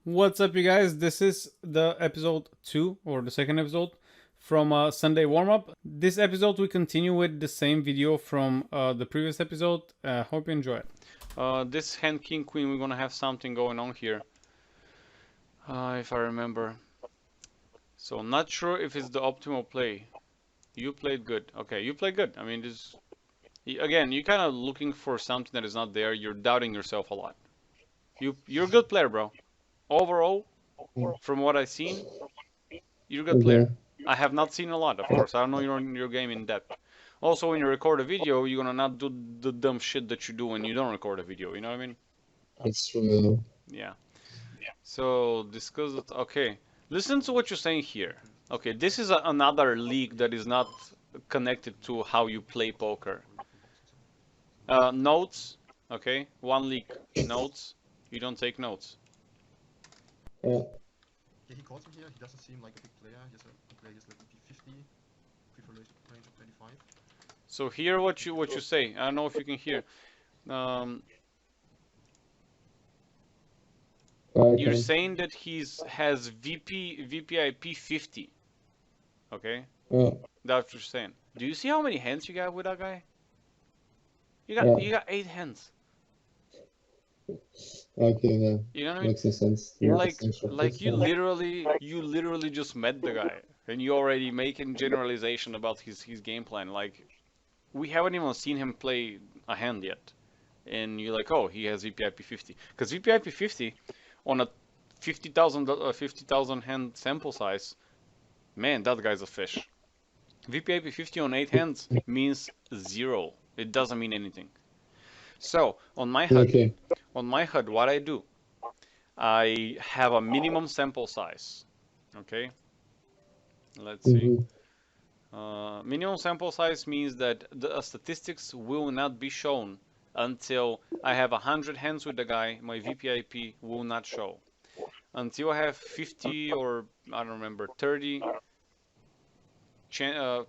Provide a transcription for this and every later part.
What's up, you guys? This is the episode 2 or the second episode from Sunday warm up. This episode we continue with the same video from the previous episode. Hope you enjoy it. This hand king queen, we're gonna have something going on here, if I remember. So not sure if it's the optimal play. You played good. Okay, you played good. I mean, this again, you're kind of looking for something that is not there. You're doubting yourself a lot. You're a good player, bro. Overall, from what I've seen, you're a good player. Okay. I have not seen a lot, of course. I don't know your game in depth. Also, when you record a video, you're gonna not do the dumb shit that you do when you don't record a video. You know what I mean? That's true. Yeah. So discuss it. Okay. Listen to what you're saying here. Okay, this is another league that is not connected to how you play poker. Notes. Okay, one league. Notes. You don't take notes. Yeah. Yeah, he calls him here. He doesn't seem like a big player. He plays like EP50, prefer range of 25. So hear what you say. I don't know if you can hear. You're saying that has VPIP 50. Okay? Yeah. That's what you're saying. Do you see how many hands you got with that guy? You got 8 hands. Okay, yeah. You know what I mean? Makes sense. Like you literally just met the guy and you already making generalization about his game plan. Like we haven't even seen him play a hand yet. And you're like, oh, he has VPIP 50. Because VPIP 50 on a 50,000 hand sample size, man, that guy's a fish. VPIP 50 on 8 hands means 0. It doesn't mean anything. So on my HUD, what I do, I have a minimum sample size. Okay, let's see. Minimum sample size means that the statistics will not be shown until I have 100 hands with the guy. My VPIP will not show until I have 50 or I don't remember 30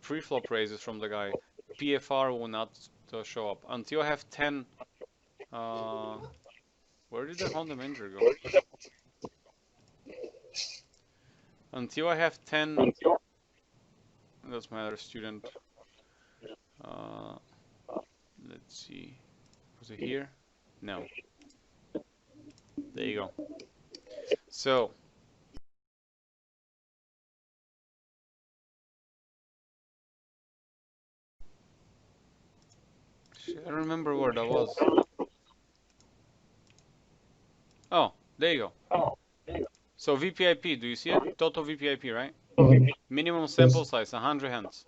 pre-flop raises from the guy. PFR will not show up until I have 10. Where did the Honda Manager go? Until I have 10. That's my other student. Let's see. Was it here? No. There you go. So. I don't remember where that was. Oh, there you go. So VPIP, do you see it? Total VPIP, right? Minimum sample size, 100 hands.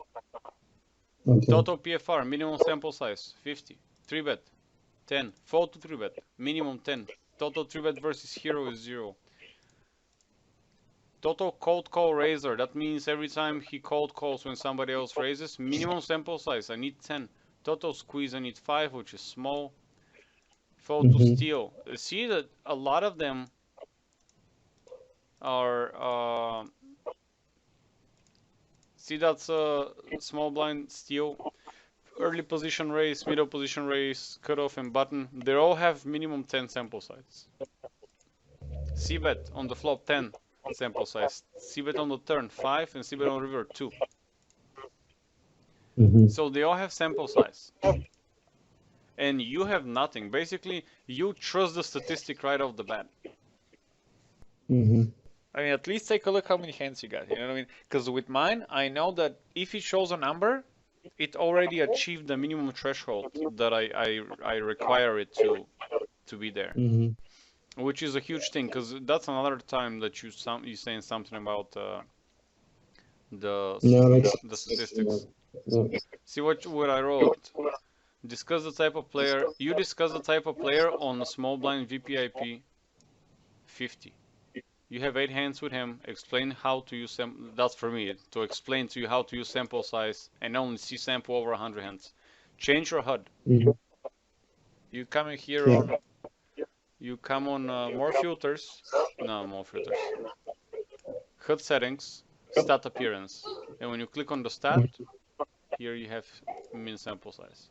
Total PFR, minimum sample size, 50. 3-bet, 10. Fold to 3-bet, minimum 10. Total 3-bet versus hero is 0. Total cold call raiser, that means every time he cold calls when somebody else raises, minimum sample size, I need 10. Total squeeze, I need 5, which is small. Fold to steal. See that a lot of them are see, that's a small blind steal, early position raise, middle position raise, cutoff, and button. They all have minimum 10 sample size. C-bet on the flop 10 sample size. C-bet on the turn 5 and C-bet on the river 2. So they all have sample size. And you have nothing. Basically, you trust the statistic right off the bat. I mean, at least take a look how many hands you got. You know what I mean? Because with mine, I know that if it shows a number, it already achieved the minimum threshold that I require it to be there. Which is a huge thing, because that's another time that you saying something about the statistics. See what I wrote. Discuss the type of player. You discuss the type of player on a small blind VPIP 50. You have 8 hands with him. Explain how to use them. That's for me to explain to you how to use sample size and only see sample over 100 hands. Change your HUD. You come in here on. You come on more filters. No, more filters. HUD settings. Stat appearance. And when you click on the stat, here you have min sample size.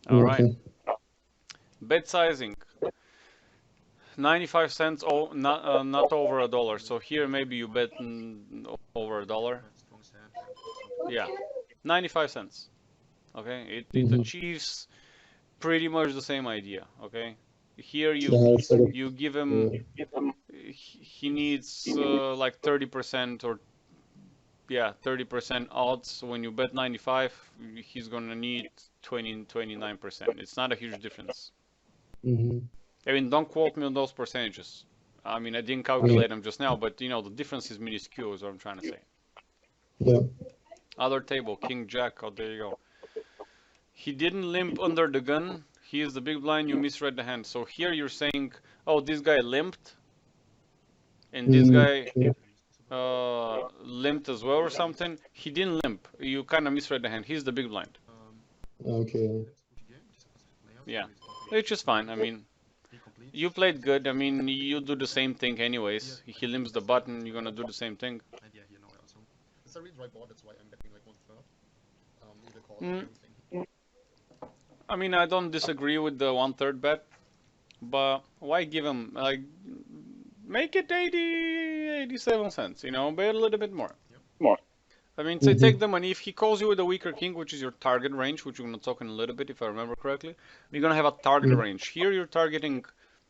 All right. Bet sizing. 95 cents, not over $1. So here maybe you bet over $1. Have strong stand and Yeah, 95 cents. Okay, it Mhm. achieves pretty much the same idea. Okay, here Yeah, it's like you give him he needs like 30% or yeah 30% odds. So when you bet 95, he's gonna need 29%. It's not a huge difference. hmm I mean, don't quote me on those percentages. I mean, I didn't calculate them just now, but you know the difference is minuscule, is what I'm trying to say. Yeah. Other table, King Jack. Oh, there you go. He didn't limp under the gun. He is the big blind. You misread the hand. So here you're saying, oh, this guy limped, and this guy Yeah. limped as well or something. He didn't limp. You kind of misread the hand. He's the big blind. Okay. Yeah, which is fine. I mean, you played good. I mean, you do the same thing anyways. He limps the button. You're gonna do the same thing. And yeah, here now also. It's a really dry board, that's why I'm betting like 1/3. Either call Mm. everything. I mean, I don't disagree with the 1/3 bet, but why give him like make it 87 cents? You know, bet a little bit more. I mean, say take the money. If he calls you with a weaker king, which is your target range, which we're gonna talk in a little bit, if I remember correctly, we're gonna have a target range. Here you're targeting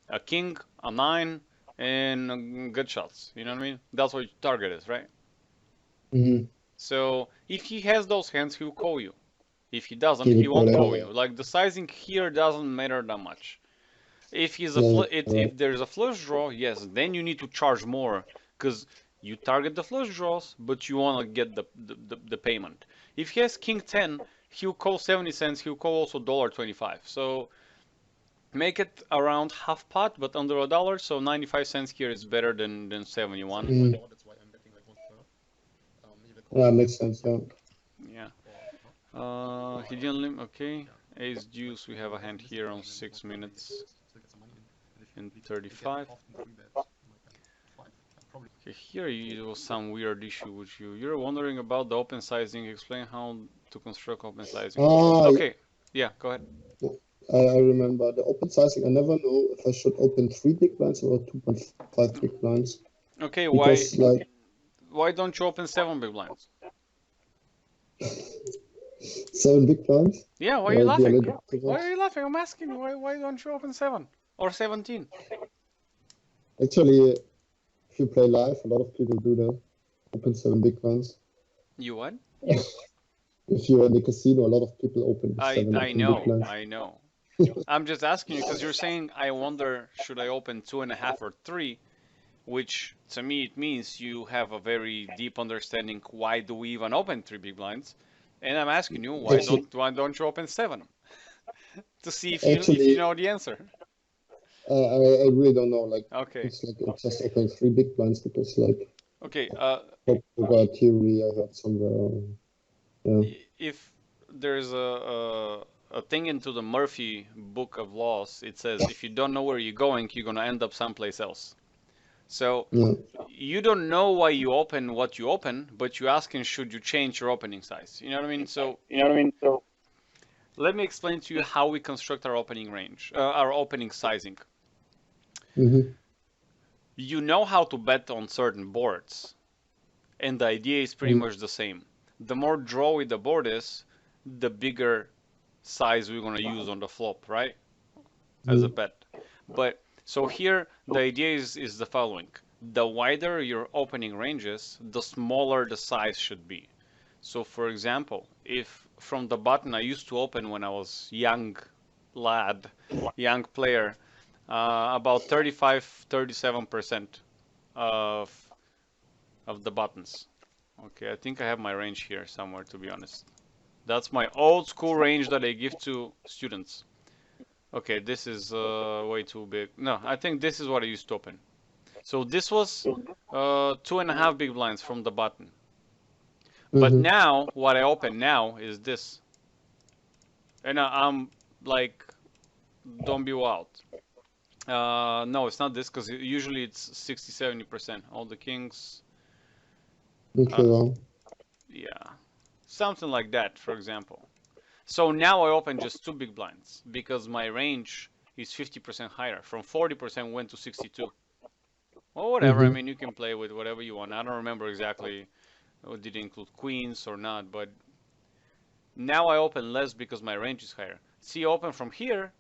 a king, a 9, and good shots. You know what I mean? That's what your target is, right? hmm So if he has those hands, he'll call you. If he doesn't, He will he won't call call it. you. Like the sizing here doesn't matter that much. If he's a Yeah, if there's a flush draw, yes, then you need to charge more because you target the flush draws, but you want to get the payment. If he has king 10, he'll call 70 cents. He'll call also $1.25. So make it around half pot, but under $1. So 95 cents here is better than 71. Mm. That's why I'm betting like 1/3. Either call Yeah, makes sense. Yeah. Yeah. or He didn't limp. Okay. Ace deuce. We have a hand here on 6 minutes still get some money in. And if in we get 35. often 3 bets, like 5, probably. Okay, here it was some weird issue with you. You're wondering about the open sizing. Explain how to construct open sizing. Ah, Okay, yeah, go ahead. I remember the open sizing. I never know if I should open 3 big blinds or 2.5 big blinds Okay, because like why don't you open 7 big blinds? 7 big blinds. Yeah, why are That you would be a laughing? little bit too Why much. are you laughing? I'm asking you. Why don't you open 7 or 17? Actually, if you play live, a lot of people do that. Open 7 big blinds. You what? If you're in the casino, a lot of people open I 7 or I 10 big know, blinds. I know. I'm just asking you because you're saying I wonder should I open 2.5 or 3, which to me it means you have a very deep understanding why do we even open 3 big blinds, and I'm asking you Actually, why don't you open 7 to see if you actually, know the answer. I really don't know. Like, Okay, it's like it's just opening 3 big blinds because like okay. Poker theory I heard somewhere. Yeah. If there's a thing into the Murphy book of laws, it says if you don't know where you're going, you're gonna end up someplace else. So Yeah. you don't know why you open what you open, but you're asking should you change your opening size. You know what I mean? So let me explain to you how we construct our opening range, our opening sizing. Mm-hmm. You know how to bet on certain boards, and the idea is pretty much the same. The more drawy the board is, the bigger size we're gonna use on the flop, right? As a bet. But so here the idea is the following. The wider your opening range is, the smaller the size should be. So for example, if from the button I used to open when I was young lad, young player, about 35-37% of the buttons. Okay, I think I have my range here somewhere, to be honest. That's my old school range that I give to students. Okay, this is way too big. No, I think this is what I used to open. So this was 2.5 big blinds from the button. But Mm-hmm. now, what I open now is this. And I'm like, don't be wild. No, it's not this, because usually it's 60-70%. All the kings, Okay. Well. yeah. Something like that, for example. So now I open just 2 big blinds, because my range is 50% higher. From 40% went to 62. Well, whatever. I mean, you can play with whatever you want. I don't remember exactly did it include queens or not, but now I open less because my range is higher. See, open from here,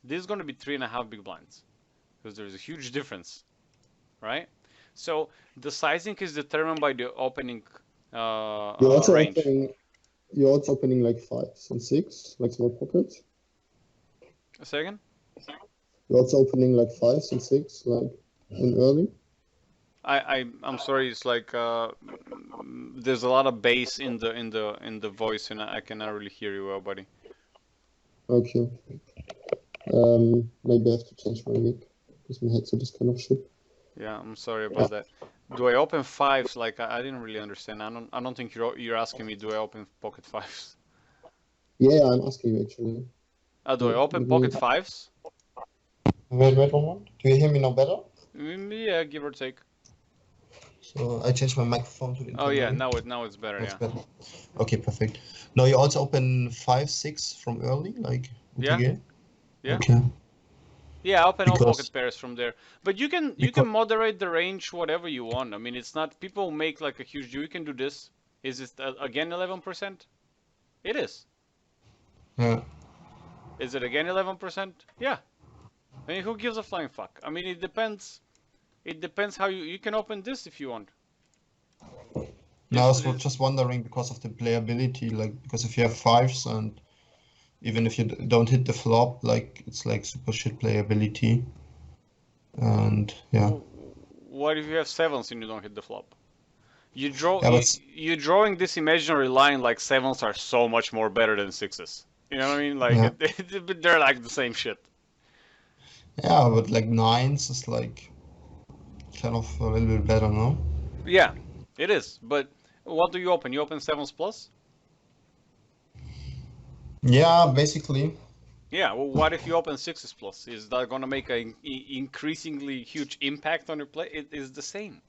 this is going to be 3.5 big blinds because there's a huge difference, right? So the sizing is determined by the opening range. You're also opening like 5s and 6, like small pockets. A second? You're also opening like 5s and 6, like in early. I'm sorry. It's like there's a lot of bass in the voice, and I cannot really hear you well, buddy. Okay. Maybe I have to change my mic because my headset is kind of shit. Yeah, I'm sorry about that. Do I open 5s? Like I didn't really understand. I don't think you're asking me. Do I open pocket 5s? Yeah, I'm asking you actually. Do I open pocket 5s? Wait one moment. Do you hear me now better? Yeah, give or take. So I changed my microphone to the Oh yeah, now it's better. That's Yeah. better. Okay, perfect. Now you also open 5, 6 from early, like Yeah. Yeah. Okay. Yeah, open all Because- pocket pairs from there. But you can moderate the range whatever you want. I mean, it's not people make like a huge deal. You can do this. Is it again 11%? It is. Yeah. Is it again 11%? Yeah. I mean, who gives a flying fuck? I mean, it depends. It depends how you can open this if you want. No, I was just wondering because of the playability, like because if you have 5s and even if you don't hit the flop, like it's like super shit playability. And yeah. What if you have 7s and you don't hit the flop? You draw. Yeah, you're drawing this imaginary line like 7s are so much more better than 6s. You know what I mean? Like Yeah. they're like the same shit. Yeah, but like 9s is like kind of a little bit better, no? Yeah, it is. But what do you open? You open 7s plus? Yeah, basically. Yeah, well, what if you open 6s plus? Is that going to make an increasingly huge impact on your play? It is the same.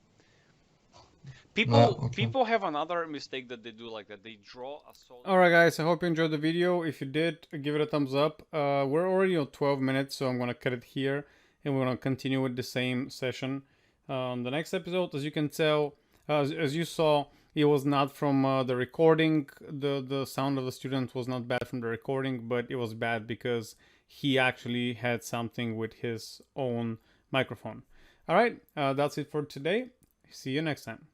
People have another mistake that they do like that. They draw a solid... Alright guys, I hope you enjoyed the video. If you did, give it a thumbs up. We're already on 12 minutes, so I'm going to cut it here. And we're going to continue with the same session. On the next episode, as you can tell, as you saw, it was not from the recording. The sound of the student was not bad from the recording, but it was bad because he actually had something with his own microphone. Alright, that's it for today. See you next time.